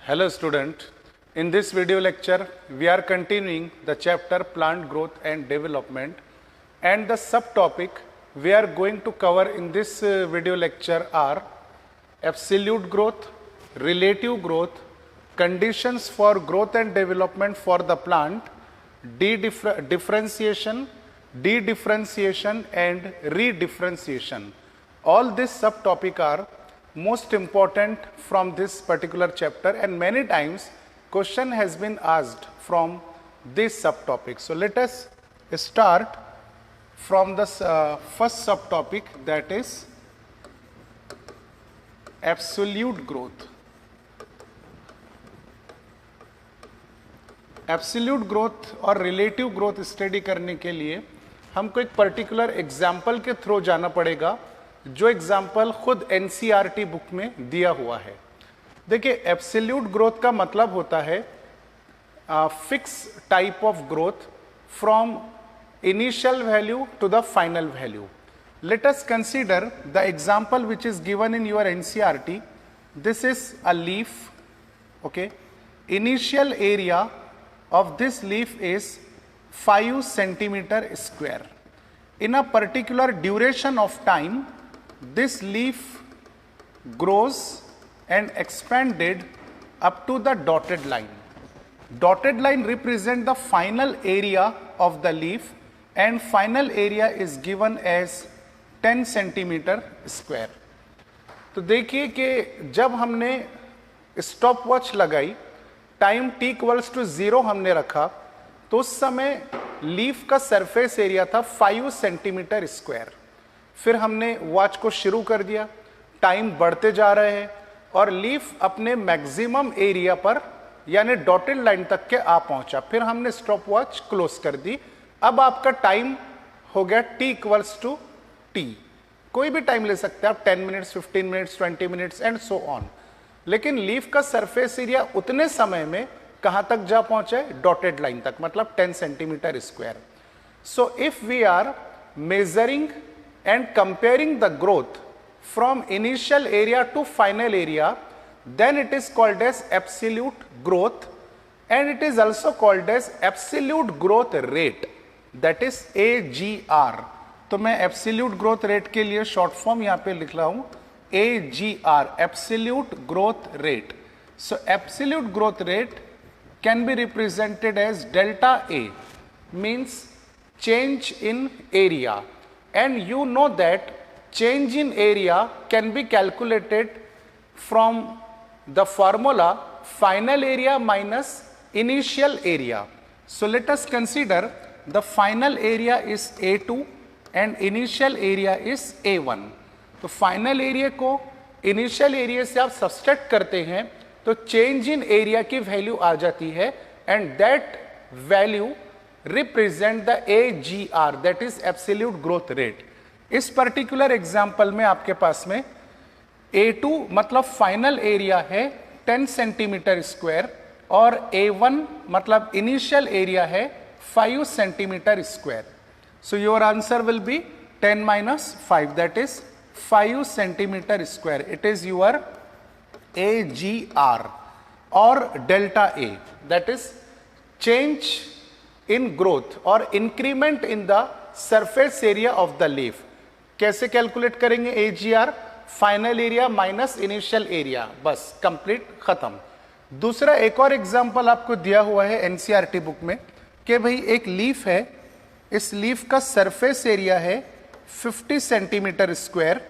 Hello student, in this video lecture we are continuing the chapter plant growth and development, and the subtopic we are going to cover in this video lecture are absolute growth, relative growth, conditions for growth and development for the plant, differentiation, de-differentiation and redifferentiation. All these subtopic are most important from this particular chapter, and many times question has been asked from this subtopic. So let us start from the first subtopic, that is absolute growth. Absolute growth और relative growth study करने के लिए हमको एक particular example के through जाना पड़ेगा, जो एग्जाम्पल खुद एनसीईआरटी बुक में दिया हुआ है. देखिए, एब्सोल्यूट ग्रोथ का मतलब होता है fix type of growth from initial value to the final value. Let us consider the example which is given in your NCERT. This is a leaf. Okay, initial area of this leaf is 5 centimeter square. In a particular duration of time, this leaf grows and expanded up to the dotted line. Dotted line represent the final area of the leaf, and final area is given as 10 centimeter square. तो देखिए कि जब हमने stop watch लगाई, time t equals to 0 हमने रखा, तो उस समय लीफ का सरफेस एरिया था 5 सेंटीमीटर स्क्वायर. फिर हमने वॉच को शुरू कर दिया, टाइम बढ़ते जा रहे हैं और लीफ अपने मैक्सिमम एरिया पर यानी डॉटेड लाइन तक के आ पहुंचा. फिर हमने स्टॉप वॉच क्लोज कर दी. अब आपका टाइम हो गया t इक्वल्स टू t. कोई भी टाइम ले सकते हैं आप, 10 minutes, 15 minutes, 20 minutes and so on. लेकिन लीफ का सरफेस एरिया उतने समय में कहां तक जा पहुंचे? डॉटेड लाइन तक, मतलब 10 centimetre square. So if we are measuring and comparing the growth from initial area to final area, then it is called as absolute growth, and it is also called as absolute growth rate, that is AGR. तो मैं absolute growth rate के लिए short form यहां पे लिख रहा हूं AGR, absolute growth rate. So absolute growth rate can be represented as delta A, means change in area, and you know that change in area can be calculated from the formula final area minus initial area. So let us consider the final area is A2 and initial area is A1. तो final area को initial area से आप subtract करते हैं तो change in area की value आ जाती है, and that value represent the AGR, that is absolute growth rate. इस पर्टिकुलर एग्जांपल में आपके पास में A2 मतलब फाइनल एरिया है 10 सेंटीमीटर स्क्वायर, और A1 मतलब इनिशियल एरिया है 5 centimetre square. So your answer will B 10 minus 5, that is 5 centimeter square. It is your AGR or delta A, that is change in growth or increment in the surface area of the leaf. कैसे calculate करेंगे AGR? Final area minus initial area, बस complete खत्म. दूसरा एक और example आपको दिया हुआ है एनसीईआरटी बुक में कि भाई एक लीफ है, इस लीफ का सरफेस एरिया है 50 सेंटीमीटर स्क्वायर.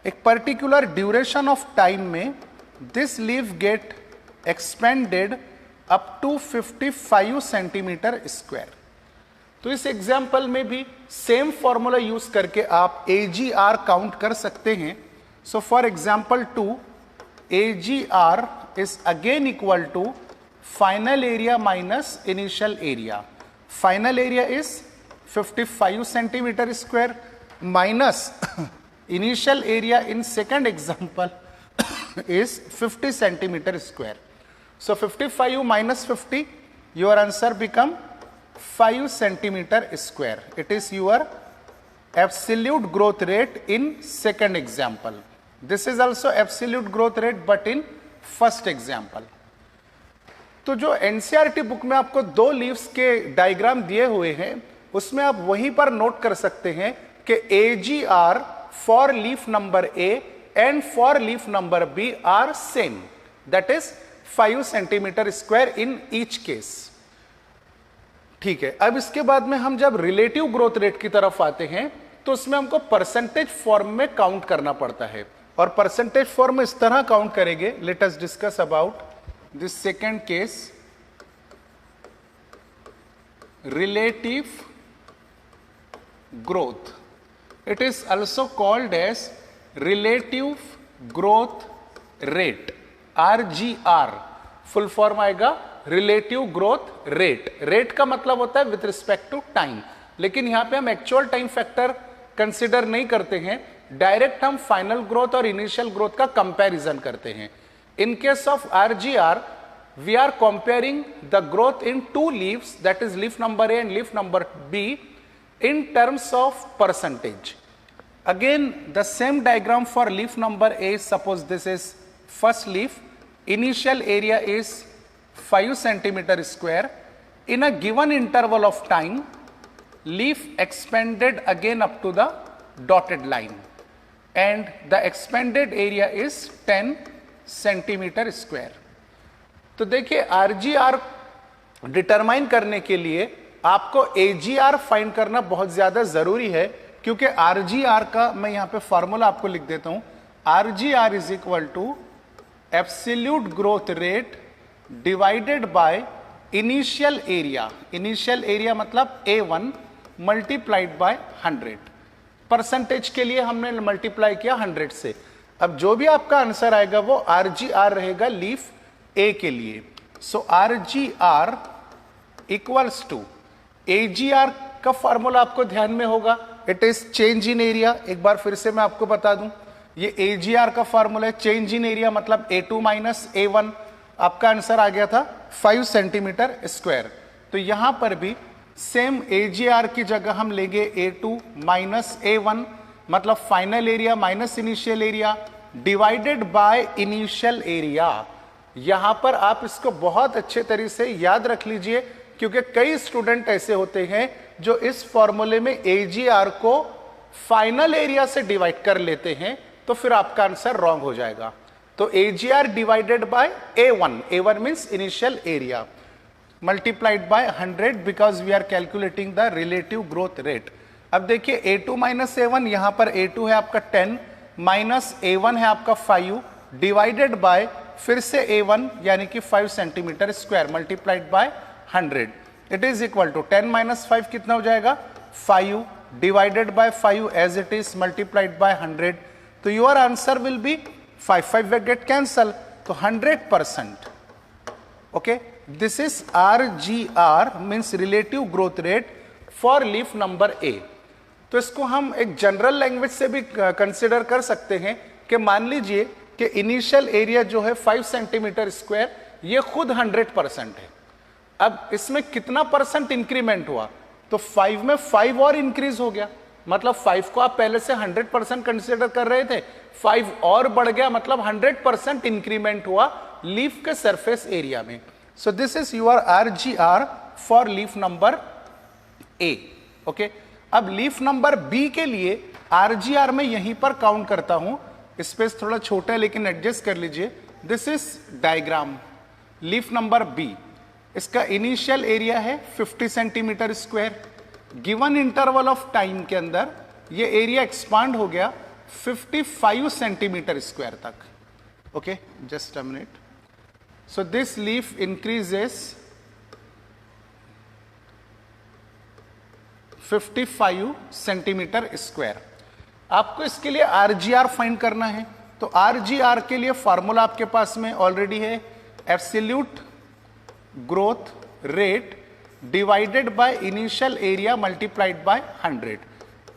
एक पर्टिकुलर ड्यूरेशन ऑफ टाइम में this leaf get expanded up to 55 centimetre square. तो इस एग्जाम्पल में भी सेम फॉर्मूला यूज करके आप AGR काउंट कर सकते हैं. So for example 2, AGR is again equal to final area minus initial area. Final area is 55 centimetre square minus initial area in second example is 50 centimeter square. So 55 minus 50, your answer become 5 centimeter square. It is your absolute growth rate in second example. This is also absolute growth rate but in first example. तो जो NCERT book में आपको 2 leaves के diagram दिए हुए हैं, उसमें आप वहीं पर नोट कर सकते हैं कि AGR for leaf number A and for leaf number B are same, that is 5 centimetre square in each case. ठीक है, अब इसके बाद में हम जब रिलेटिव ग्रोथ रेट की तरफ आते हैं तो उसमें हमको परसेंटेज फॉर्म में काउंट करना पड़ता है, और परसेंटेज फॉर्म इस तरह काउंट करेंगे। Let us discuss about this second case, relative growth. It is also called as relative growth rate, RGR। Full form आएगा रिलेटिव ग्रोथ रेट। रेट का मतलब होता है विथ रिस्पेक्ट टू टाइम, लेकिन यहां पे हम एक्चुअल टाइम फैक्टर कंसिडर नहीं करते हैं, डायरेक्ट हम फाइनल ग्रोथ और इनिशियल ग्रोथ का कंपैरिजन करते हैं। In case of RGR we are comparing the growth in 2 leaves, that is leaf number A and leaf number B in terms of percentage. Again the same diagram for leaf number A. Suppose this is first leaf, initial area is 5 centimeter square. In a given interval of time, leaf expanded again up to the dotted line and the expanded area is 10 centimeter square. तो देखिए RGR determine करने के लिए आपको AGR find करना बहुत ज्यादा जरूरी है, क्योंकि RGR का मैं यहां पे फॉर्मूला आपको लिख देता हूं। RGR is equal to absolute growth rate divided by initial area. Initial area मतलब A1 मल्टीप्लाइड बाय 100। परसेंटेज के लिए हमने मल्टीप्लाई किया 100 से। अब जो भी आपका आंसर आएगा वो RGR रहेगा लीफ A के लिए। सो RGR इक्वल्स टू AGR का फॉर्मूला आपको ध्यान में होगा, it is change in area. एक बार फिर से मैं आपको बता दूं, ये AGR का फॉर्मूला है, चेंज इन एरिया मतलब A2 माइनस A1। आपका आंसर आ गया था 5 सेंटीमीटर स्क्वायर। तो यहां पर भी सेम AGR की जगह हम लेंगे A2 माइनस A1 मतलब final area minus initial area divided by initial area. यहां पर आप इसको बहुत अच्छे तरीके से याद रख लीजिए, क्योंकि कई स्टूडेंट ऐसे होते हैं जो इस फॉर्मूले में AGR को फाइनल एरिया से डिवाइड कर लेते हैं, तो फिर आपका आंसर रॉन्ग हो जाएगा। तो AGR divided by A1, A1 means initial area, multiplied by 100 because we are calculating the relative growth rate. अब देखिए A2 माइनस A1, यहां पर A2 है आपका 10 माइनस A1 है आपका 5 डिवाइडेड बाय फिर से A1 यानी कि 5 centimetre square multiplied by 100। It is equal to 10 minus 5 कितना हो जाएगा 5 divided by 5 as it is multiplied by 100। तो your answer will be 5 will get cancel, तो 100%। Okay, this is RGR means relative growth rate for leaf number A। तो इसको हम एक general language से भी कंसिडर कर सकते हैं कि मान लीजिए कि इनिशियल एरिया जो है 5 सेंटीमीटर स्क्वायर, ये खुद 100% है। अब इसमें कितना परसेंट इंक्रीमेंट हुआ, तो 5 में 5 और इंक्रीज हो गया, मतलब 5 को आप पहले से 100% कंसिडर कर रहे थे, 5 और बढ़ गया, मतलब 100% इंक्रीमेंट हुआ लीफ के सरफेस एरिया में। So this is your RGR for leaf number A। Okay, अब लीफ नंबर B के लिए RGR में यहीं पर काउंट करता हूं, स्पेस थोड़ा छोटा है लेकिन एडजस्ट कर लीजिए। This is diagram leaf number B। इसका इनिशियल एरिया है 50 centimetre square. Given interval of time के अंदर ये एरिया एक्सपांड हो गया 55 सेंटीमीटर स्क्वायर तक। Okay, just a minute. So this leaf increases 55 centimetre square. आपको इसके लिए RGR फाइंड करना है, तो RGR के लिए फॉर्मूला आपके पास में ऑलरेडी है, absolute growth rate divided by initial area multiplied by 100।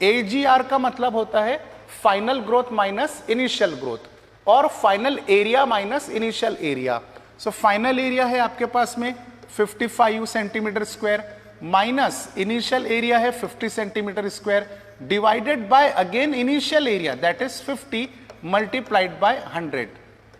AGR का मतलब होता है final growth minus initial growth और final area minus initial area. So final area है आपके पास में 55 centimetre square minus initial area है 50 centimetre square divided by again initial area that is 50 multiplied by 100।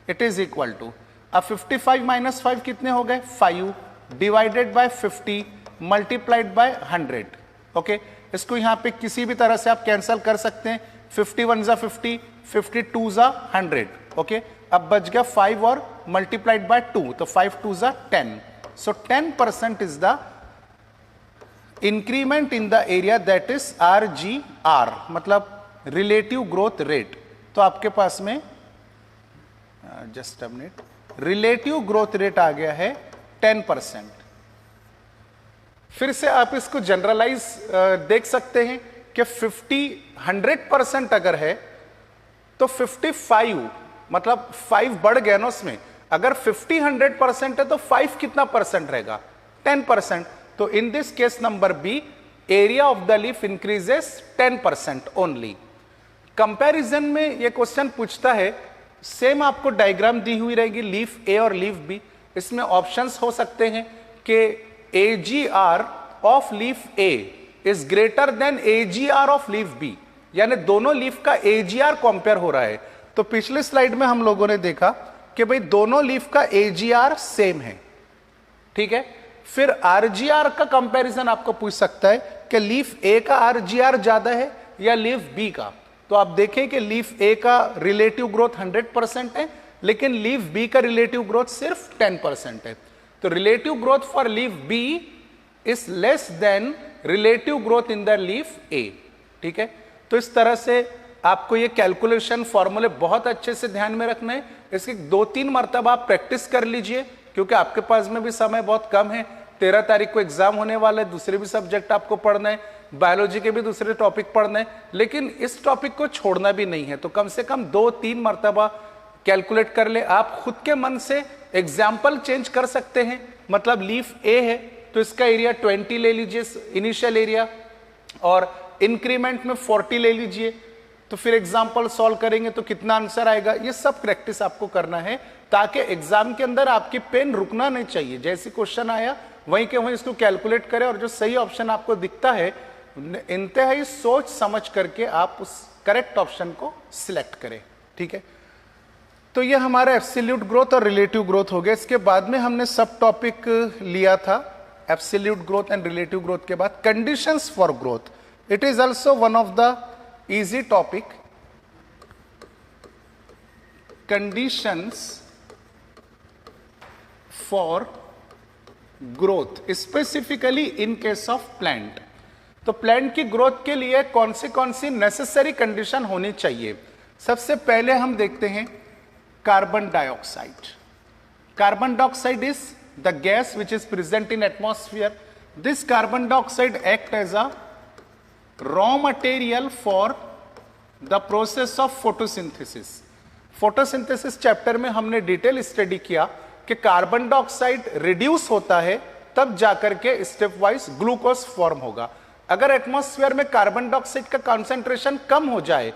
It is equal to, अब 55 minus 5 कितने हो गए? 5 divided bye 50 multiplied by 100। Okay, इसको यहां पे किसी भी तरह से आप कैंसिल कर सकते हैं। 51 जा 50, 52 जा 100। ओके, अब बच गया 5 और मल्टीप्लाइड बाय 2, तो 5 2 जा 10। So 10% is the increment in the area, that is RGR, मतलब रिलेटिव ग्रोथ रेट। तो आपके पास में just a minute, relative growth rate आ गया है 10%। फिर से आप इसको जनरलाइज देख सकते हैं कि 100% अगर है तो 55, मतलब 5 बढ़ गया ना उसमें। अगर 100% है तो 5 कितना परसेंट रहेगा? 10%। तो in this case number B, area of the leaf increases 10% only. Comparison में ये क्वेश्चन पूछता है, सेम आपको डायग्राम दी हुई रहेगी लीफ ए और लीफ बी। इसमें ऑप्शंस हो सकते हैं कि AGR of leaf A is greater than AGR of leaf B, यानी दोनों लीफ का AGR कंपेयर हो रहा है। तो पिछले स्लाइड में हम लोगों ने देखा कि भाई दोनों लीफ का AGR सेम है, ठीक है। फिर RGR का कंपैरिजन आपको पूछ सकता है कि लीफ ए का RGR ज्यादा है या लीफ बी का। तो आप देखें कि लीफ ए का रिलेटिव ग्रोथ 100% है, लेकिन लीफ बी का रिलेटिव ग्रोथ सिर्फ 10% है। तो relative growth for leaf B is less than relative growth in the leaf A, ठीक है। तो इस तरह से आपको ये कैलकुलेशन फॉर्मूले बहुत अच्छे से ध्यान में रखना है। इसकी 2-3 मरतबा आप प्रैक्टिस कर लीजिए, क्योंकि आपके पास में भी समय बहुत कम है। 13 तारीख को एग्जाम होने वाला है, दूसरे भी सब्जेक्ट आपको पढ़ना है, बायोलॉजी के भी दूसरे टॉपिक पढ़ना है, लेकिन इस टॉपिक को छोड़ना भी नहीं है। तो कम से कम 2-3 मरतबा कैलकुलेट कर ले। आप खुद के मन से एग्जाम्पल चेंज कर सकते हैं। मतलब लीफ ए है तो इसका एरिया 20 ले लीजिए इनिशियल एरिया, और इंक्रीमेंट में 40 ले लीजिए। तो फिर एग्जाम्पल सॉल्व करेंगे तो कितना आंसर आएगा, ये सब प्रैक्टिस आपको करना है, ताकि एग्जाम के अंदर आपकी पेन रुकना नहीं चाहिए। जैसे क्वेश्चन आया वहीं के वहीं इसको कैलकुलेट करें, और जो सही ऑप्शन आपको दिखता है इंतहाई सोच समझ करके आप उस करेक्ट ऑप्शन को सिलेक्ट करें, ठीक है। तो ये हमारा एब्सोल्यूट ग्रोथ और रिलेटिव ग्रोथ हो गया। इसके बाद में हमने सब टॉपिक लिया था absolute growth and relative growth के बाद conditions for growth. It is also one of the easy topic, conditions for growth specifically in case of plant। तो प्लांट की ग्रोथ के लिए कौन सी नेसेसरी कंडीशन होनी चाहिए। सबसे पहले हम देखते हैं carbon dioxide. Carbon dioxide is the gas which is present in atmosphere. This carbon dioxide act as a raw material for the process of photosynthesis. Photosynthesis chapter में हमने डिटेल स्टडी किया कि कार्बन डाइऑक्साइड रिड्यूस होता है तब जाकर के step wise glucose form होगा। अगर एटमॉस्फेयर में कार्बन डाइऑक्साइड का कॉन्सेंट्रेशन कम हो जाए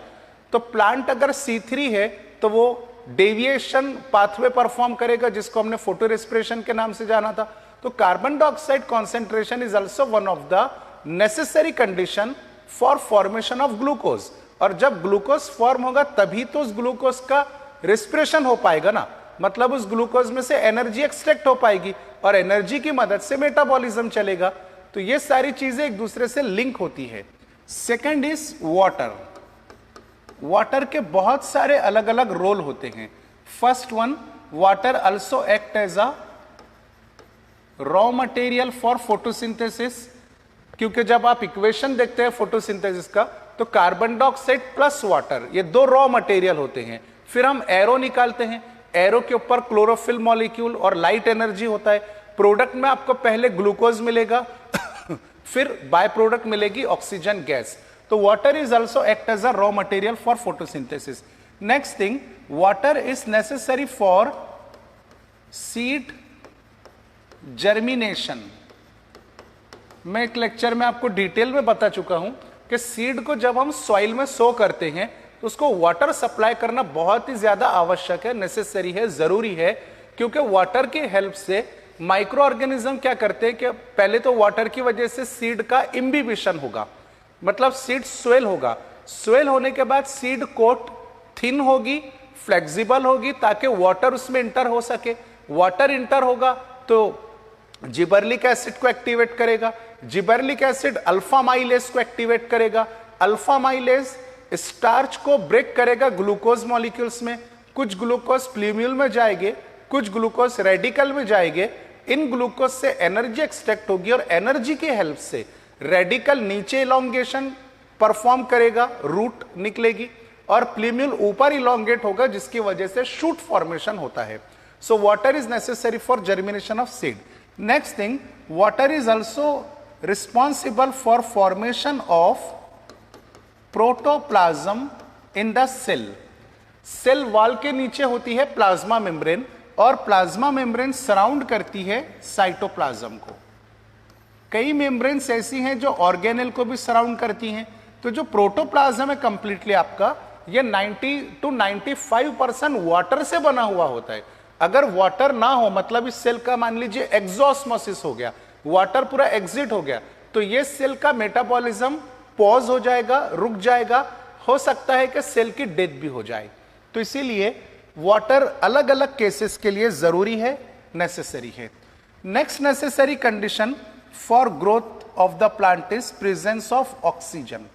तो प्लांट अगर C3 है तो वो डेविएशन पाथवे परफॉर्म करेगा, जिसको हमने फोटो रेस्पिरेशन के नाम से जाना था। तो carbon dioxide concentration is also one of the necessary condition for formation of glucose. और जब ग्लूकोज फॉर्म होगा तभी तो उस ग्लूकोज का रेस्पिरेशन हो पाएगा ना, मतलब उस ग्लूकोज में से एनर्जी एक्सट्रैक्ट हो पाएगी और एनर्जी की मदद से मेटाबॉलिज्म चलेगा। तो ये सारी चीजें एक दूसरे से लिंक होती है। Second is water. वाटर के बहुत सारे अलग अलग रोल होते हैं। First one, water also act as a raw material for photosynthesis, क्योंकि जब आप इक्वेशन देखते हैं फोटोसिंथेसिस का तो कार्बन डाइऑक्साइड प्लस वाटर ये दो रॉ मटेरियल होते हैं। फिर हम एरो निकालते हैं, एरो के ऊपर क्लोरोफिल मॉलिक्यूल और लाइट एनर्जी होता है। प्रोडक्ट में आपको पहले ग्लूकोज मिलेगा फिर बाय प्रोडक्ट मिलेगी ऑक्सीजन गैस। तो water is also act as a raw material for photosynthesis. Next thing, water is necessary for seed germination. मैं एक लेक्चर में आपको डिटेल में बता चुका हूं कि सीड को जब हम सॉइल में सो करते हैं तो उसको वाटर सप्लाई करना बहुत ही ज्यादा आवश्यक है, नेसेसरी है, जरूरी है। क्योंकि वाटर की हेल्प से माइक्रो ऑर्गेनिज्म क्या करते हैं कि पहले तो वाटर की वजह से सीड का इम्बिबिशन होगा, मतलब सीड स्वेल होगा। स्वेल होने के बाद सीड कोट थिन होगी, फ्लेक्सिबल होगी ताकि वाटर उसमें इंटर हो सके, वाटर इंटर होगा तो जिबरलिक एसिड को एक्टिवेट करेगा, जिबरलिक एसिड अल्फा माइलेज को एक्टिवेट करेगा, अल्फा माइलेज स्टार्च को ब्रेक करेगा ग्लूकोज मॉलिक्यूल्स में, कुछ ग्लूकोज प्लूम्यूल में जाएंगे, कुछ ग्लूकोज रेडिकल में जाएंगे, इन ग्लूकोज से एनर्जी एक्सट्रैक्ट होगी और एनर्जी की हेल्प से रेडिकल नीचे इलोंगेशन परफॉर्म करेगा, रूट निकलेगी और प्लूम्यूल ऊपर इलोंगेट होगा जिसकी वजह से शूट फॉर्मेशन होता है। So water is necessary for germination of seed. Next thing, water is also responsible for formation of protoplasm in the cell. Cell wall के नीचे होती है प्लाज्मा मेम्ब्रेन और प्लाज्मा मेम्ब्रेन सराउंड करती है साइटोप्लाज्म को। कई मेम्ब्रेन्स ऐसी हैं जो ऑर्गेनेल को भी सराउंड करती हैं। तो जो प्रोटोप्लाज्म है कंप्लीटली आपका ये 90 to 95% वाटर से बना हुआ होता है। अगर वाटर ना हो मतलब इस सेल का मान लीजिए एक्सोस्मोसिस हो गया, वाटर पूरा एग्जिट हो गया, तो ये सेल का मेटाबॉलिज्म पॉज हो जाएगा, रुक जाएगा, हो सकता है कि सेल की डेथ भी हो जाए। तो इसीलिए वाटर अलग अलग केसेस के लिए जरूरी है, नेसेसरी है। Next necessary condition for growth of the plant is presence of oxygen.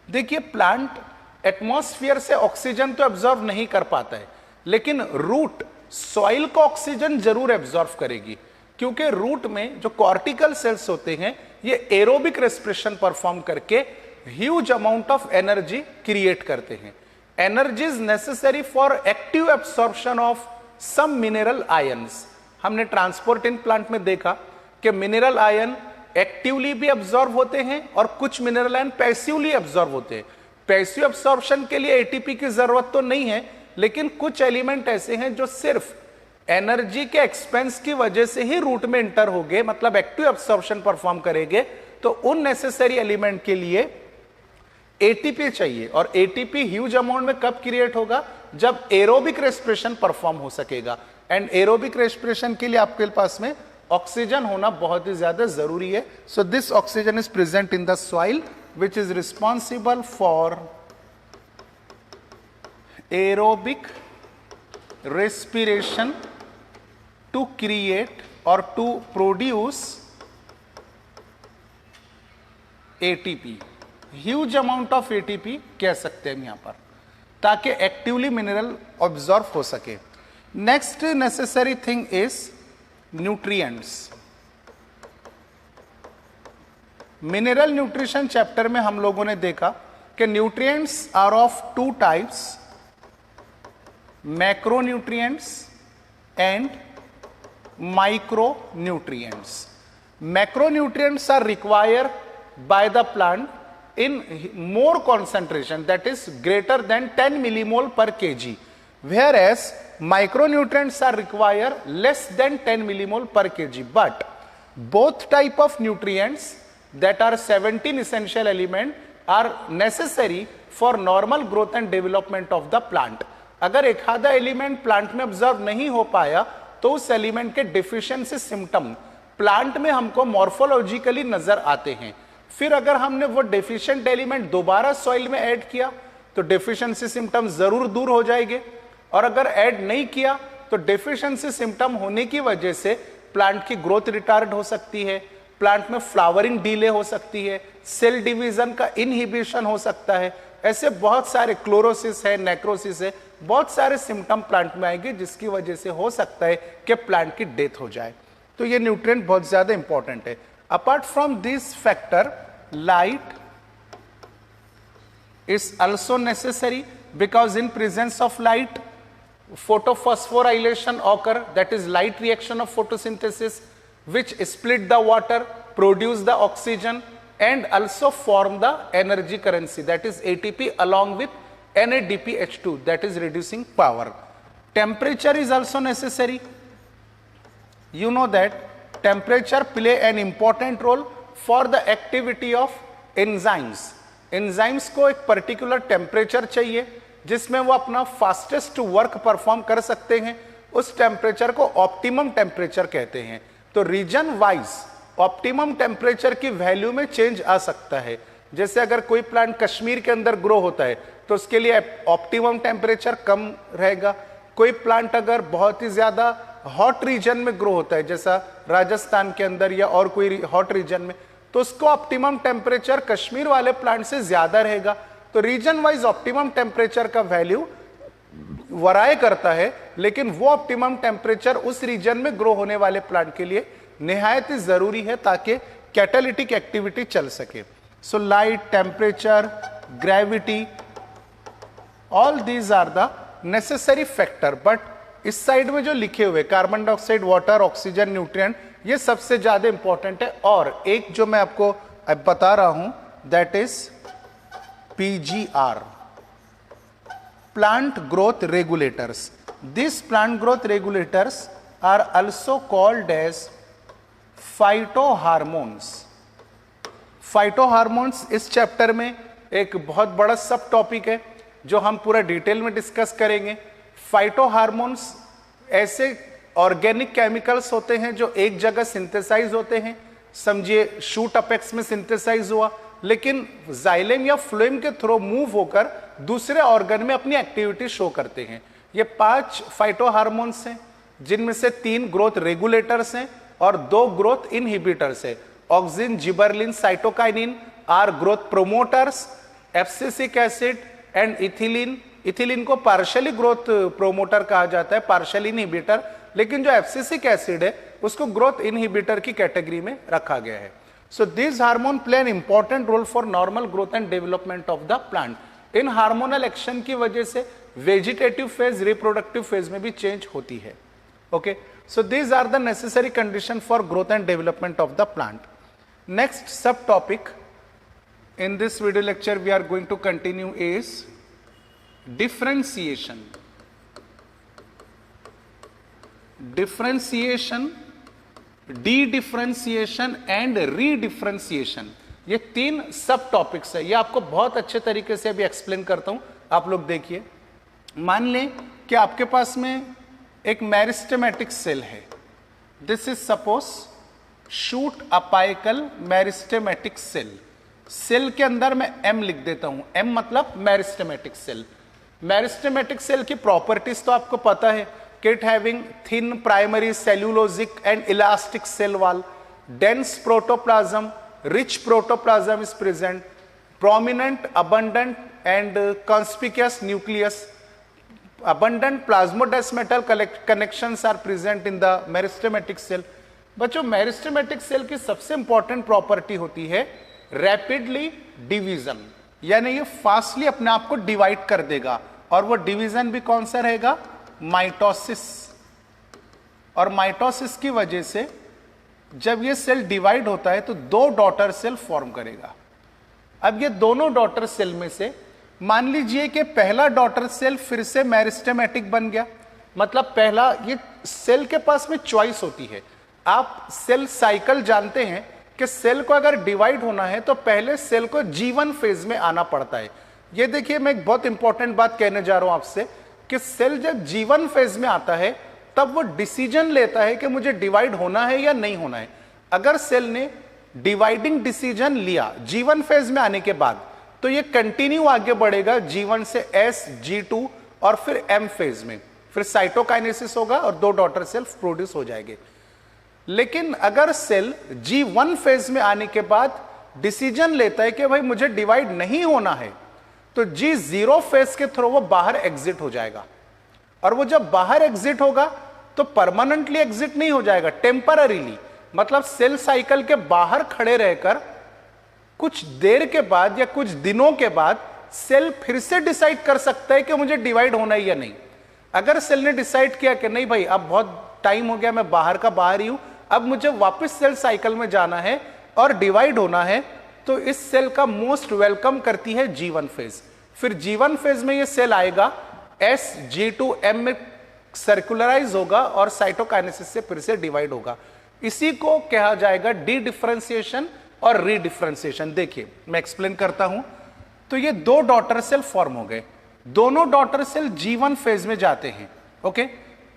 देखिए प्लांट एटमॉस्फेयर से ऑक्सीजन तो एब्जॉर्व नहीं कर पाता है, लेकिन रूट सॉइल को ऑक्सीजन जरूर एब्जॉर्व करेगी, क्योंकि रूट में जो कॉर्टिकल सेल्स होते हैं ये एरोबिक रेस्पिरेशन परफॉर्म करके huge amount of energy create करते हैं। Energy is necessary for active absorption of some mineral ions. हमने ट्रांसपोर्टिंग प्लांट में देखा कि मिनरल आयन एक्टिवली भी एब्जॉर्ब होते हैं और कुछ मिनरल आयन पैसिवली एब्जॉर्ब होते हैं। पैसिव एब्सॉर्प्शन के लिए एटीपी की जरूरत तो नहीं है, लेकिन कुछ एलिमेंट ऐसे हैं जो सिर्फ एनर्जी के एक्सपेंस की वजह से ही रूट में इंटर हो गए, मतलब एक्टिव एब्सॉर्प्शन परफॉर्म करेंगे। तो उन नेसेसरी एलिमेंट के लिए एटीपी चाहिए और एटीपी ह्यूज अमाउंट में कब क्रिएट होगा, जब एरोबिक रेस्पिरेशन परफॉर्म हो सकेगा। एंड एरोबिक रेस्पिरेशन के लिए आपके पास में ऑक्सीजन होना बहुत ही ज्यादा जरूरी है। So this oxygen is present in the soil which is responsible for aerobic respiration to create or to produce ATP, huge amount of ATP कह सकते हैं हम यहां पर, ताकि एक्टिवली मिनरल ऑब्जॉर्व हो सके। Next necessary thing is nutrients. Mineral nutrition chapter में हम लोगों ने देखा कि nutrients are of two types, macronutrients and micronutrients. Macronutrients are required by the plant in more concentration, that is greater than 10 millimole per kg, whereas micronutrients are required less than 10 millimole per kg. But both type of nutrients, that are 17 essential elements, are necessary for normal growth and development of the plant. अगर एक आधा element plant में observe नहीं हो पाया तो उस element के डिफिशियंसी सिम्टम प्लांट में हमको मॉर्फोलॉजिकली नजर आते हैं। फिर अगर हमने वो डेफिशिएंट एलिमेंट दोबारा सॉइल में ऐड किया तो डेफिशिएंसी सिम्टम जरूर दूर हो जाएंगे, और अगर ऐड नहीं किया तो डेफिशिएंसी सिम्टम होने की वजह से प्लांट की ग्रोथ रिटार्ड हो सकती है, प्लांट में फ्लावरिंग डिले हो सकती है, सेल डिवीजन का इनहिबिशन हो सकता है। ऐसे बहुत सारे, क्लोरोसिस है, नेक्रोसिस है, बहुत सारे सिम्टम प्लांट में आएंगे जिसकी वजह से हो सकता है कि प्लांट की डेथ हो जाए। तो ये न्यूट्रिएंट बहुत ज्यादा इंपॉर्टेंट है। Apart from this factor, light is also necessary because in presence of light photophosphorilation occur, that is light reaction of photosynthesis, which split the water, produce the oxygen and also form the energy currency, that is ATP along with NADPH2, that is reducing power. Temperature is also necessary. You know that temperature play an important role for the activity of enzymes. Enzymes को एक particular temperature चाहिए जिसमें वो अपना fastest work perform कर सकते हैं। उस टेम्परेचर को ऑप्टिमम टेम्परेचर कहते हैं। तो रीजन वाइज ऑप्टिमम टेम्परेचर की वैल्यू में चेंज आ सकता है। जैसे अगर कोई प्लांट कश्मीर के अंदर ग्रो होता है तो उसके लिए ऑप्टिमम टेम्परेचर कम रहेगा। कोई प्लांट अगर बहुत ही ज्यादा हॉट रीजन में ग्रो होता है, जैसा राजस्थान के अंदर या और कोई हॉट रीजन में, तो उसको ऑप्टिमम टेम्परेचर कश्मीर वाले प्लांट से ज्यादा रहेगा। तो रीजन वाइज ऑप्टिमम टेम्परेचर का वैल्यू वराय करता है, लेकिन वो ऑप्टिमम टेम्परेचर उस रीजन में ग्रो होने वाले प्लांट के लिए निहायत ही जरूरी है ताकि कैटालिटिक एक्टिविटी चल सके। So light, temperature, gravity, all these are the necessary factor. But इस साइड में जो लिखे हुए carbon dioxide, water, oxygen, nutrient, ये सबसे ज्यादा इंपॉर्टेंट है। और एक जो मैं आपको अब बता रहा हूं that is PGR, plant growth regulators. These plant growth regulators are also called as phytohormones. Phytohormones इस चैप्टर में एक बहुत बड़ा सब टॉपिक है जो हम पूरा डिटेल में डिस्कस करेंगे। फाइटोहार्मोन्स ऐसे ऑर्गेनिक केमिकल्स होते हैं जो एक जगह सिंथेसाइज होते हैं, समझिए शूट अपेक्स में सिंथेसाइज हुआ, लेकिन जाइलेम या फ्लोएम के थ्रू मूव होकर दूसरे ऑर्गन में अपनी एक्टिविटी शो करते हैं। ये 5 फाइटोहार्मोन्स हैं, जिनमें से 3 ग्रोथ रेगुलेटर्स हैं और 2 ग्रोथ इनहिबिटर्स हैं। Auxin, gibberellin, cytokinin are growth promoters, abscisic acid and ethylene. Ethylene को पार्शियली ग्रोथ प्रोमोटर कहा जाता है, पार्शियली इनहिबिटर, लेकिन जो एब्सिसिक एसिड है उसको ग्रोथ इनहिबिटर की कैटेगरी में रखा गया है। So these hormone play an important role for normal growth and development of the plant. In hormonal action की वजह से वेजिटेटिव फेज, रिप्रोडक्टिव फेज में भी चेंज होती है। Okay, so these are the necessary condition for growth and development of the plant. Next sub topic in this video lecture we are going to continue is differentiation. D-differentiation and रीडिफरेंशिएशन, ये 3 सब topics है। ये आपको बहुत अच्छे तरीके से अभी एक्सप्लेन करता हूं, आप लोग देखिए। मान लें कि आपके पास में एक मेरिस्टेमेटिक सेल है, this is suppose shoot apical meristematic cell. Cell के अंदर मैं M लिख देता हूं, M मतलब मेरिस्टेमेटिक सेल। मेरिस्टेमेटिक सेल की प्रॉपर्टीज तो आपको पता है कि it having thin primary cellulosic and elastic cell wall, dense protoplasm, rich protoplasm is present, prominent, abundant and conspicuous nucleus, abundant plasmodesmatal connections are present in the meristematic cell। बच्चों, meristematic cell की सबसे important property होती है rapidly division, यानी ये fastly अपने आप को डिवाइड कर देगा। और वो डिवीजन भी कौन सा रहेगा? माइटोसिस। और माइटोसिस की वजह से जब ये सेल डिवाइड होता है तो 2 डॉटर सेल फॉर्म करेगा। अब ये दोनों डॉटर सेल में से मान लीजिए कि पहला डॉटर सेल फिर से मेरिस्टेमेटिक बन गया, मतलब पहला, ये सेल के पास में चॉइस होती है। आप सेल साइकिल जानते हैं कि सेल को अगर डिवाइड होना है तो पहले सेल को G1 फेज में आना पड़ता है। ये देखिए, मैं एक बहुत इंपॉर्टेंट बात कहने जा रहा हूं आपसे कि सेल जब G1 फेज में आता है तब वो डिसीजन लेता है कि मुझे डिवाइड होना है या नहीं होना है। अगर सेल ने डिवाइडिंग डिसीजन लिया G1 फेज में आने के बाद, तो ये कंटिन्यू आगे बढ़ेगा G1 से S, G2 और फिर M फेज में, फिर साइटोकाइनेसिस होगा और 2 डॉटर सेल प्रोड्यूस हो जाएंगे। लेकिन अगर सेल G1 फेज में आने के बाद डिसीजन लेता है कि भाई मुझे डिवाइड नहीं होना है, तो G0 फेज के थ्रू वो बाहर एग्जिट हो जाएगा। और वो जब बाहर एग्जिट होगा तो परमानेंटली एग्जिट नहीं हो जाएगा, टेम्पररीली, मतलब सेल साइकिल के बाहर खड़े रहकर कुछ देर के बाद या कुछ दिनों के बाद सेल फिर से डिसाइड कर सकता है कि मुझे डिवाइड होना है या नहीं। अगर सेल ने डिसाइड किया कि नहीं भाई, अब बहुत टाइम हो गया, मैं बाहर का बाहर ही हूं, अब मुझे वापस सेल साइकिल में जाना है और डिवाइड होना है, तो इस सेल का मोस्ट वेलकम करती है G1 फेज। फिर G1 फेज में ये सेल आएगा, S, G2, M में सर्कुलराइज होगा और साइटोकाइनेसिस से फिर से डिवाइड होगा। इसी को कहा जाएगा डी डिफरेंशिएशन और रीडिफरेंशिएशन। देखिए, मैं एक्सप्लेन करता हूं। तो ये 2 डॉटर सेल फॉर्म हो गए, दोनों डॉटर सेल G1 फेज में जाते हैं। ओके,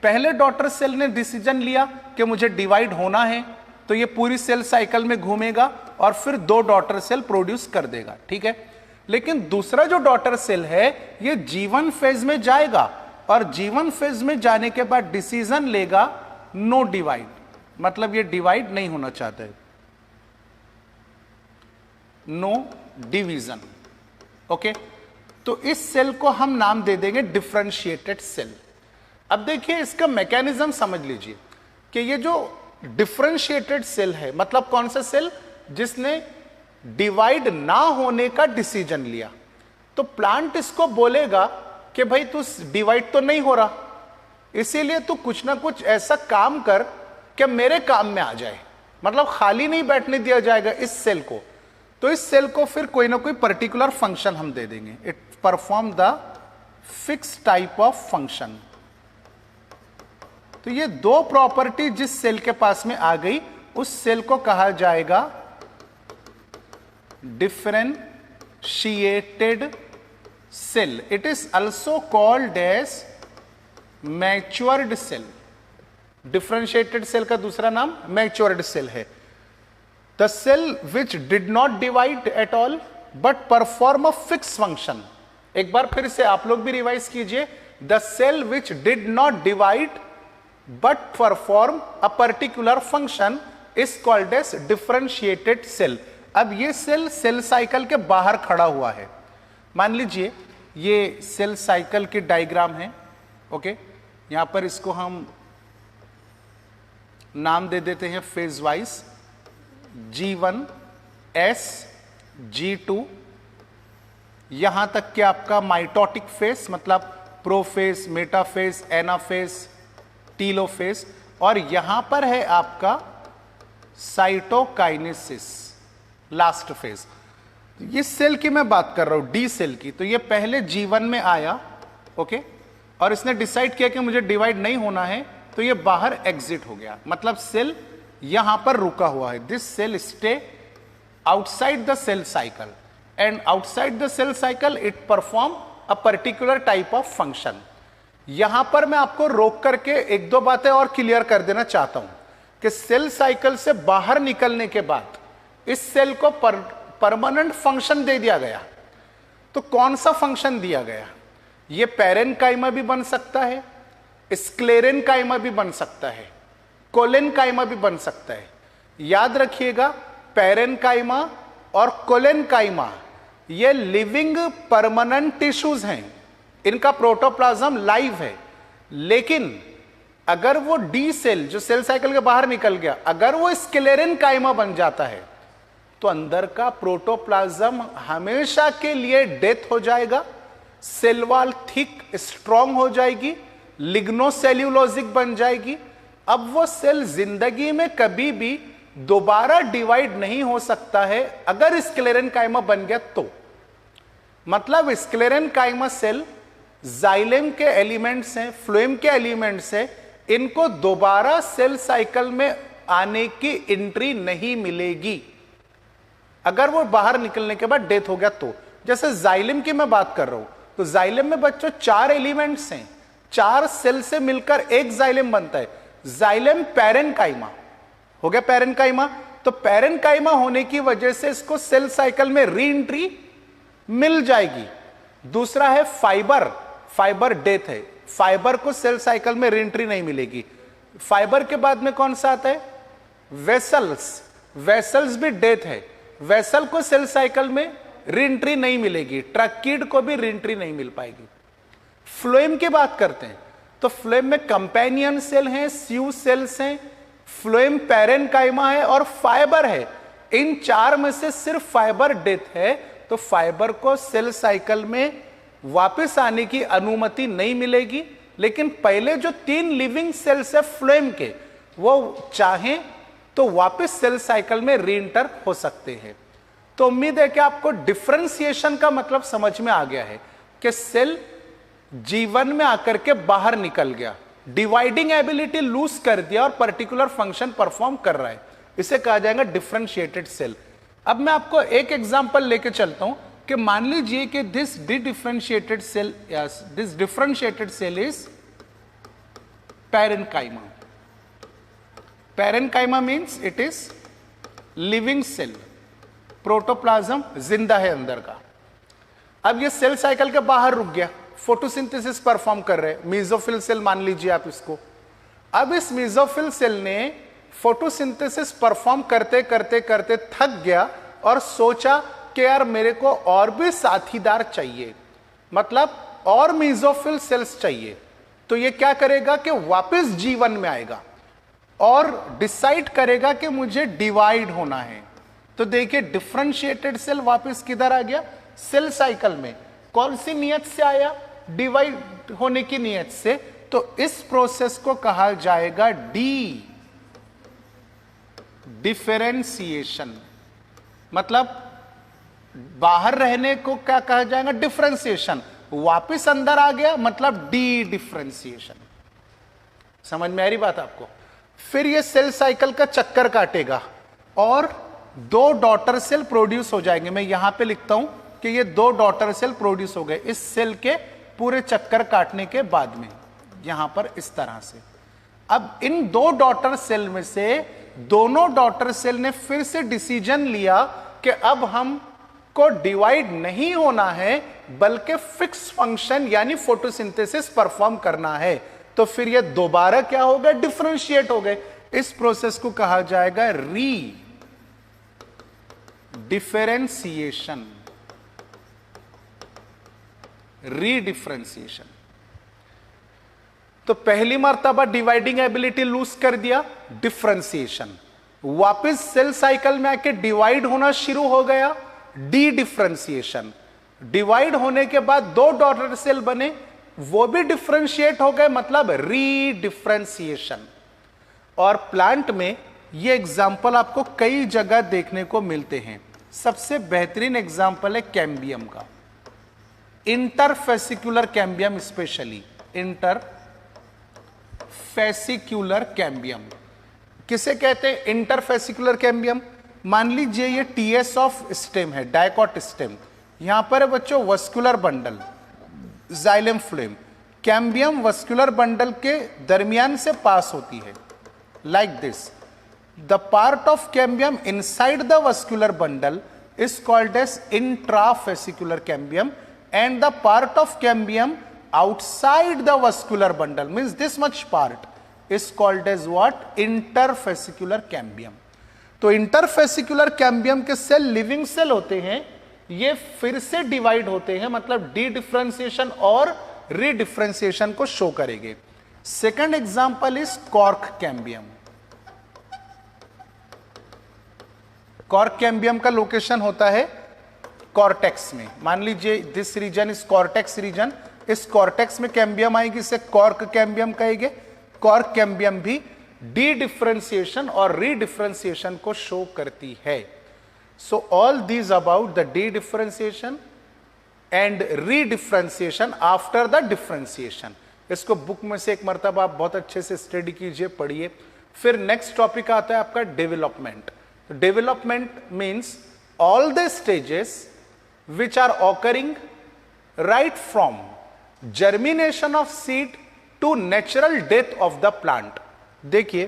पहले डॉटर सेल ने डिसीजन लिया कि मुझे डिवाइड होना है, तो ये पूरी सेल साइकिल में घूमेगा और फिर 2 डॉटर सेल प्रोड्यूस कर देगा। ठीक है, लेकिन दूसरा जो डॉटर सेल है ये G1 फेज में जाएगा और G1 फेज में जाने के बाद डिसीजन लेगा नो डिवाइड, मतलब ये डिवाइड नहीं होना चाहता है, नो डिवीजन। ओके, तो इस सेल को हम नाम दे देंगे डिफरेंशिएटेड सेल। अब देखिए इसका मैकेनिज्म समझ लीजिए कि ये जो डिफरेंशिएटेड सेल है, मतलब कौन सा सेल, जिसने डिवाइड ना होने का डिसीजन लिया, तो प्लांट इसको बोलेगा कि भाई तू डिवाइड तो नहीं हो रहा, इसीलिए तू कुछ ना कुछ ऐसा काम कर कि मेरे काम में आ जाए, मतलब खाली नहीं बैठने दिया जाएगा इस सेल को। तो इस सेल को फिर कोई ना कोई पर्टिकुलर फंक्शन हम दे देंगे, it perform the fix type of function. तो ये दो प्रॉपर्टी जिस सेल के पास में आ गई उस सेल को कहा जाएगा differentiated cell. It is also called as matured cell. Differentiated cell का दूसरा नाम मैच्योर्ड सेल है। The cell which did not divide at all but perform a fix function. एक बार फिर से आप लोग भी रिवाइज कीजिए, the cell which did not divide but perform a particular function is called as differentiated cell। अब ये सेल सेल साइकिल के बाहर खड़ा हुआ है। मान लीजिए ये सेल साइकिल की डायग्राम है। ओके, यहां पर इसको हम नाम दे देते हैं phase wise, G1 S G2, यहां तक कि आपका माइटोटिक फेज मतलब प्रोफेज, मेटाफेज, एनाफेज, टीलोफेज, और यहां पर है आपका साइटोकाइनेसिस, लास्ट फेज। ये सेल की मैं बात कर रहा हूं, डी सेल की। तो ये पहले G1 में आया, ओके, और इसने डिसाइड किया कि मुझे डिवाइड नहीं होना है, तो ये बाहर एग्जिट हो गया, मतलब सेल यहां पर रुका हुआ है। This cell stay outside the cell cycle and outside the cell cycle it perform a particular type of function. यहां पर मैं आपको रोक करके एक दो बातें और क्लियर कर देना चाहता हूं कि सेल साइकिल से बाहर निकलने के बाद इस सेल को परमानेंट फंक्शन दे दिया गया। तो कौन सा फंक्शन दिया गया? यह पैरेनकाइमा भी बन सकता है, स्क्लेरेनकाइमा भी बन सकता है, कोलेनकाइमा भी बन सकता है। याद रखिएगा, पैरेनकाइमा और कोलेनकाइमा ये लिविंग परमानेंट टिश्यूज हैं, इनका प्रोटोप्लाज्म लाइव है। लेकिन अगर वो डी सेल जो सेल साइकिल के बाहर निकल गया, अगर वो स्क्लेरेनकाइमा बन जाता है तो अंदर का प्रोटोप्लाज्म हमेशा के लिए डेथ हो जाएगा, सेल वॉल थिक स्ट्रांग हो जाएगी, लिग्नोसेल्यूलोजिक बन जाएगी। अब वो सेल जिंदगी में कभी भी दोबारा डिवाइड नहीं हो सकता है अगर स्क्लेरेनकाइमा बन गया तो। मतलब स्क्लेरेनकाइमा सेल जाइलेम के एलिमेंट्स हैं, फ्लोएम के एलिमेंट्स हैं, इनको दोबारा सेल साइकिल में आने की एंट्री नहीं मिलेगी अगर वो बाहर निकलने के बाद डेथ हो गया तो। जैसे जाइलेम की मैं बात कर रहा हूं, तो जाइलेम में बच्चों 4 एलिमेंट्स हैं, 4 सेल से मिलकर एक जाइलेम बनता है। जाइलेम पैरेनकाइमा हो गया, पैरेनकाइमा। तो पैरेनकाइमा होने की वजह से इसको सेल साइकिल में री एंट्री मिल जाएगी। दूसरा है फाइबर, फाइबर डेथ है, फाइबर को सेल साइकिल में री एंट्री नहीं मिलेगी। फाइबर के बाद में कौन सा आता है? वेसल्स, वेसल्स भी डेथ है, वेसल को सेल साइकिल में री एंट्री नहीं मिलेगी। ट्रकीड को भी री एंट्री नहीं मिल पाएगी। फ्लोएम की बात करते हैं तो फ्लोएम में कंपेनियन सेल हैं, स्यू सेल्स हैं, फ्लोएम पैरेनकाइमा है और फाइबर है। इन 4 में से सिर्फ फाइबर डेथ है, तो फाइबर को सेल साइकिल में वापस आने की अनुमति नहीं मिलेगी। लेकिन पहले जो 3 लिविंग सेल्स है फ्लोएम के, वो चाहें तो वापस सेल साइकिल में रीएंटर हो सकते हैं। तो उम्मीद है कि आपको डिफरेंशिएशन का मतलब समझ में आ गया है कि सेल G1 में आकर के बाहर निकल गया, डिवाइडिंग एबिलिटी लूज कर दिया और पर्टिकुलर फंक्शन परफॉर्म कर रहा है, इसे कहा जाएगा डिफरेंशिएटेड सेल। अब मैं आपको एक एग्जांपल लेके चलता हूं कि मान लीजिए कि this differentiated cell, yes, this differentiated cell is parenchyma. Parenchyma means it is living cell, protoplasm जिंदा है अंदर का। अब ये सेल साइकिल के बाहर रुक गया, फोटोसिंथेसिस परफॉर्म कर रहे हैं, मेसोफिल सेल मान लीजिए आप इसको। अब इस मेसोफिल सेल ने फोटोसिंथेसिस परफॉर्म करते करते करते थक गया और सोचा कि यार मेरे को और भी साथीदार चाहिए, मतलब और मेसोफिल सेल्स चाहिए। तो ये क्या करेगा कि वापस जीवन में आएगा और डिसाइड करेगा कि मुझे डिवाइड होना है। तो देखिए डिफरेंशिएटेड सेल वापस किधर आ गया, सेल साइकिल में। कौन सी नियत से आया, डिवाइड होने की नियत से। तो इस प्रोसेस को कहा जाएगा डिफरेंशिएशन, मतलब बाहर रहने को क्या कहा जाएगा, डिफरेंशिएशन। वापस अंदर आ गया मतलब डिफरेंशिएशन। समझ में आ रही बात आपको। फिर ये सेल साइकिल का चक्कर काटेगा और 2 डॉटर सेल प्रोड्यूस हो जाएंगे। मैं यहां पे लिखता हूं कि ये 2 डॉटर सेल प्रोड्यूस हो गए इस सेल के पूरे चक्कर काटने के बाद में, यहां पर इस तरह से। अब इन 2 डॉटर सेल में से दोनों डॉटर सेल ने फिर से डिसीजन लिया कि अब हम को डिवाइड नहीं होना है बल्कि फिक्स फंक्शन यानी फोटोसिंथेसिस परफॉर्म करना है। तो फिर ये दोबारा क्या हो गए, डिफरेंशिएट हो गए। इस प्रोसेस को कहा जाएगा डिफरेंशिएशन, रीडिफरेंशिएशन। तो पहली मर्तबा डिवाइडिंग एबिलिटी लूज कर दिया, डिफरेंशिएशन। वापस सेल साइकिल में आके डिवाइड होना शुरू हो गया, डिफरेंशिएशन। डिवाइड होने के बाद 2 डॉटर सेल बने, वो भी डिफरेंशिएट हो गए, मतलब रीडिफरेंशिएशन। और प्लांट में ये एग्जाम्पल आपको कई जगह देखने को मिलते हैं। सबसे बेहतरीन एग्जाम्पल है कैम्बियम का, interfascicular cambium, specially interfascicular cambium. किसे कहते हैं इंटरफेसिकुलर कैम्बियम? मान लीजिए ये टीएस ऑफ स्टेम है, डायकॉट स्टेम। यहां पर है बच्चों vascular bundle, xylem flame. Cambium vascular bundle के दरमियान से पास होती है, like this. The part of cambium inside the vascular bundle is called as intrafascicular cambium, and the part of cambium outside the vascular bundle, means this much part, is called as what? Interfascicular cambium. तो interfascicular cambium के cell living cell होते हैं, ये फिर से divide होते हैं, मतलब डी डिफरेंशिएशन और रीडिफरेंशिएशन को शो करेंगे। Second example is cork cambium. Cork cambium का लोकेशन होता है कॉर्टेक्स में। मान लीजिए this region is cortex region, इस कॉर्टेक्स में कैम्बियम आएगी, इसे कॉर्क कैम्बियम कहेंगे। कॉर्क कैम्बियम भी डी डिफरेंशिएशन और रीडिफरेंशिएशन को शो करती है। So all these about the dedifferentiation and redifferentiation after the differentiation. इसको बुक में से एक मर्तबा आप बहुत अच्छे से स्टडी कीजिए, पढ़िए। फिर नेक्स्ट टॉपिक आता है आपका development. Development means all the stages which are occurring right from germination of seed to natural death of the plant। देखिए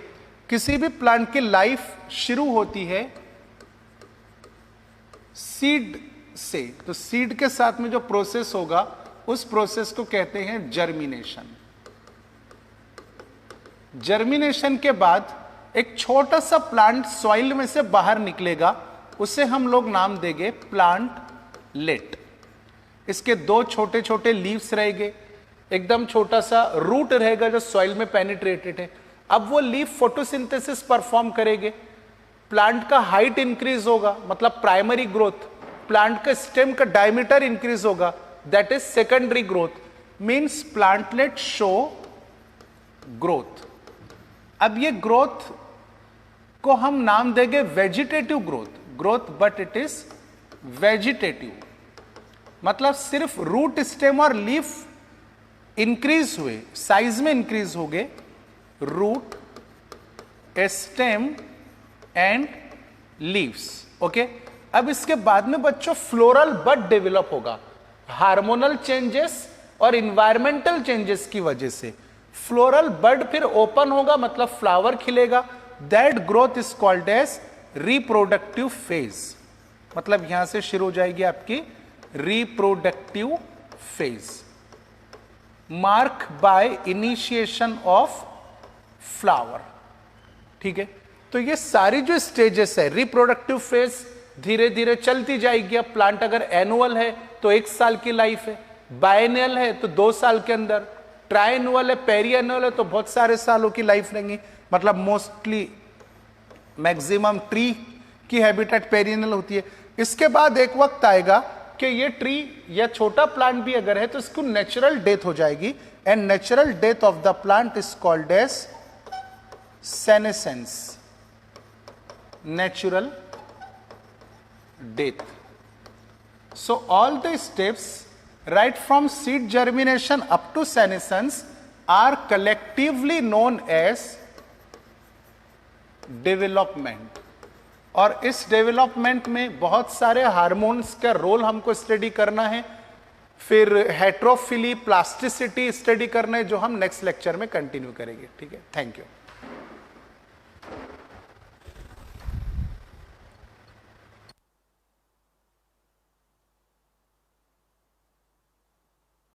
किसी भी प्लांट की लाइफ शुरू होती है सीड से, तो सीड के साथ में जो प्रोसेस होगा उस प्रोसेस को कहते हैं जर्मिनेशन। जर्मिनेशन के बाद एक छोटा सा प्लांट सॉइल में से बाहर निकलेगा, उसे हम लोग नाम देंगे प्लांटलेट। इसके 2 छोटे छोटे लीव्स रहेंगे, एकदम छोटा सा रूट रहेगा जो सॉइल में पेनिट्रेटेड है। अब वो लीव फोटोसिंथेसिस परफॉर्म करेंगे, प्लांट का हाइट इंक्रीज होगा, मतलब प्राइमरी ग्रोथ। प्लांट का स्टेम का डायमीटर इंक्रीज होगा, that is secondary growth. Means plantlet show growth. अब ये ग्रोथ को हम नाम देंगे vegetative growth, but it is vegetative, मतलब सिर्फ रूट स्टेम और लीफ इंक्रीज हुए, साइज में इंक्रीज हो गए, root stem and leaves. Okay, अब इसके बाद में बच्चों फ्लोरल बड डेवलप होगा, हार्मोनल चेंजेस और इन्वायरमेंटल चेंजेस की वजह से फ्लोरल बड फिर ओपन होगा, मतलब फ्लावर खिलेगा। That growth is called as reproductive phase, मतलब यहां से शुरू हो जाएगी आपकी reproductive phase marked by initiation of flower। ठीक है, तो ये सारी जो स्टेजेस है, रिप्रोडक्टिव फेज धीरे धीरे चलती जाएगी। अब प्लांट अगर एनुअल है तो 1 साल की लाइफ है, बायनियल है तो 2 साल के अंदर, ट्राइएनुअल है, पेरी एनुअल है तो बहुत सारे सालों की लाइफ रहेंगी। मतलब मोस्टली मैक्सिमम ट्री की हैबिटेट पेरियनल होती है। इसके बाद एक वक्त आएगा कि ये ट्री या छोटा प्लांट भी अगर है तो इसको नेचुरल डेथ हो जाएगी, and natural death of the plant is called as senescence, natural death. So all the steps right from seed germination up to senescence are collectively known as development। और इस development में बहुत सारे hormones का role हमको study करना है, फिर हेट्रोफिली, प्लास्टिसिटी स्टडी करना है, जो हम नेक्स्ट लेक्चर में कंटिन्यू करेंगे। ठीक है, थैंक यू।